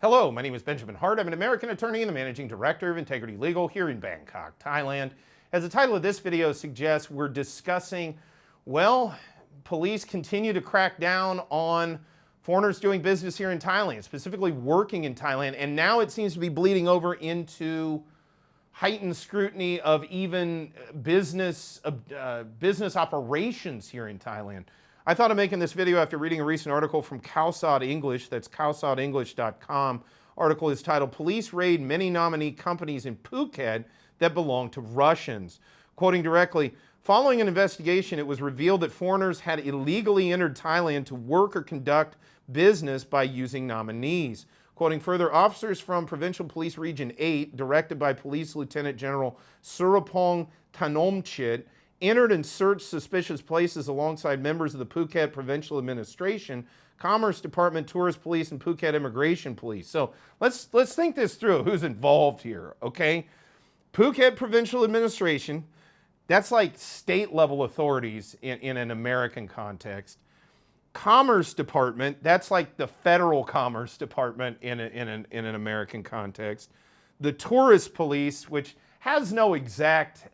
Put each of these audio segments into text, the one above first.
Hello, my name is Benjamin Hart. I'm an American attorney and the managing director of Integrity Legal here in Bangkok, Thailand. As the title of this video suggests, we're discussing, well, police continue to crack down on foreigners doing business here in Thailand, specifically working in Thailand, and now it seems to be bleeding over into heightened scrutiny of even business operations here in Thailand. I thought of making this video after reading a recent article from CAD English, that's CADenglish.com. Article is titled, Police Raid Many Nominee Companies in Phuket That Belong to Russians. Quoting directly, following an investigation, it was revealed that foreigners had illegally entered Thailand to work or conduct business by using nominees. Quoting further, officers from Provincial Police Region 8, directed by Police Lieutenant General Surapong Thanomchit, entered and searched suspicious places alongside members of the Phuket Provincial Administration, Commerce Department, Tourist Police, and Phuket Immigration Police. So let's think this through, who's involved here, okay? Phuket Provincial Administration, that's like state-level authorities in an American context. Commerce Department, that's like the federal Commerce Department in an American context. The Tourist Police, which has no exact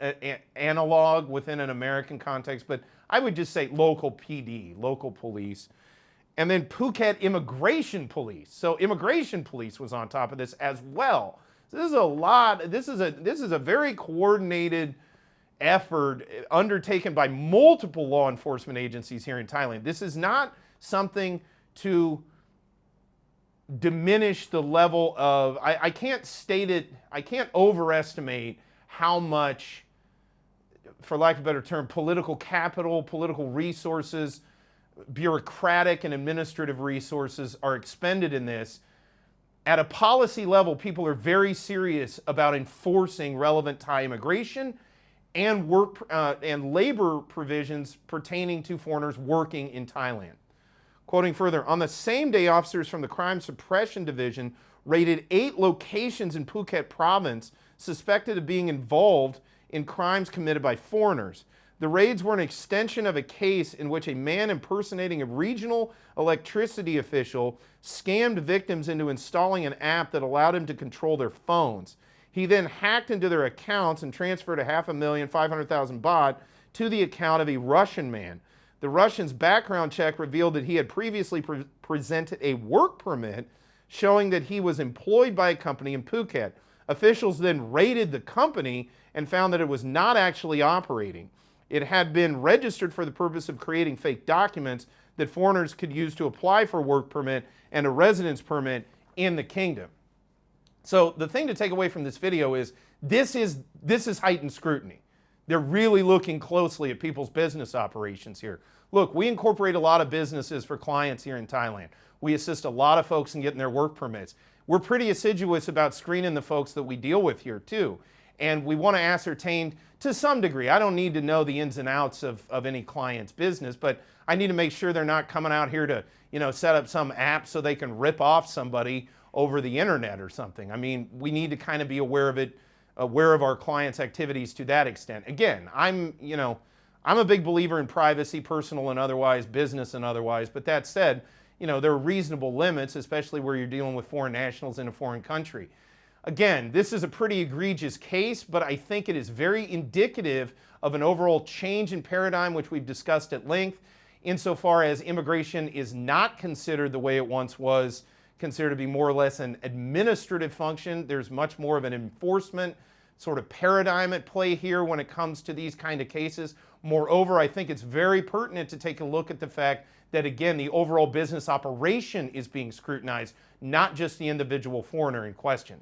analog within an American context, but I would just say local PD, local police. And then Phuket Immigration Police. So Immigration Police was on top of this as well. So this is a lot, this is a very coordinated effort undertaken by multiple law enforcement agencies here in Thailand. This is not something to diminish the level of, I can't state it, I can't overestimate how much, for lack of a better term, political capital, political resources, bureaucratic and administrative resources are expended in this. At a policy level, people are very serious about enforcing relevant Thai immigration and work and labor provisions pertaining to foreigners working in Thailand. Quoting further, on the same day, officers from the Crime Suppression Division raided 8 locations in Phuket province suspected of being involved in crimes committed by foreigners. The raids were an extension of a case in which a man impersonating a regional electricity official scammed victims into installing an app that allowed him to control their phones. He then hacked into their accounts and transferred a $500,000 baht to the account of a Russian man. The Russian's background check revealed that he had previously presented a work permit showing that he was employed by a company in Phuket. Officials then raided the company and found that it was not actually operating. It had been registered for the purpose of creating fake documents that foreigners could use to apply for a work permit and a residence permit in the kingdom. So the thing to take away from this video is this is heightened scrutiny. They're really looking closely at people's business operations here. Look, we incorporate a lot of businesses for clients here in Thailand. We assist a lot of folks in getting their work permits. We're pretty assiduous about screening the folks that we deal with here too. And we want to ascertain to some degree, I don't need to know the ins and outs of any client's business, but I need to make sure they're not coming out here to, set up some app so they can rip off somebody over the internet or something. I mean, we need to kind of be aware of it, aware of our clients' activities to that extent. Again, I'm a big believer in privacy, personal and otherwise, business and otherwise, but that said, there are reasonable limits, especially where you're dealing with foreign nationals in a foreign country. Again, this is a pretty egregious case, but I think it is very indicative of an overall change in paradigm, which we've discussed at length, insofar as immigration is not considered the way it once was, considered to be more or less an administrative function. There's much more of an enforcement sort of paradigm at play here when it comes to these kind of cases. Moreover, I think it's very pertinent to take a look at the fact that, again, the overall business operation is being scrutinized, not just the individual foreigner in question.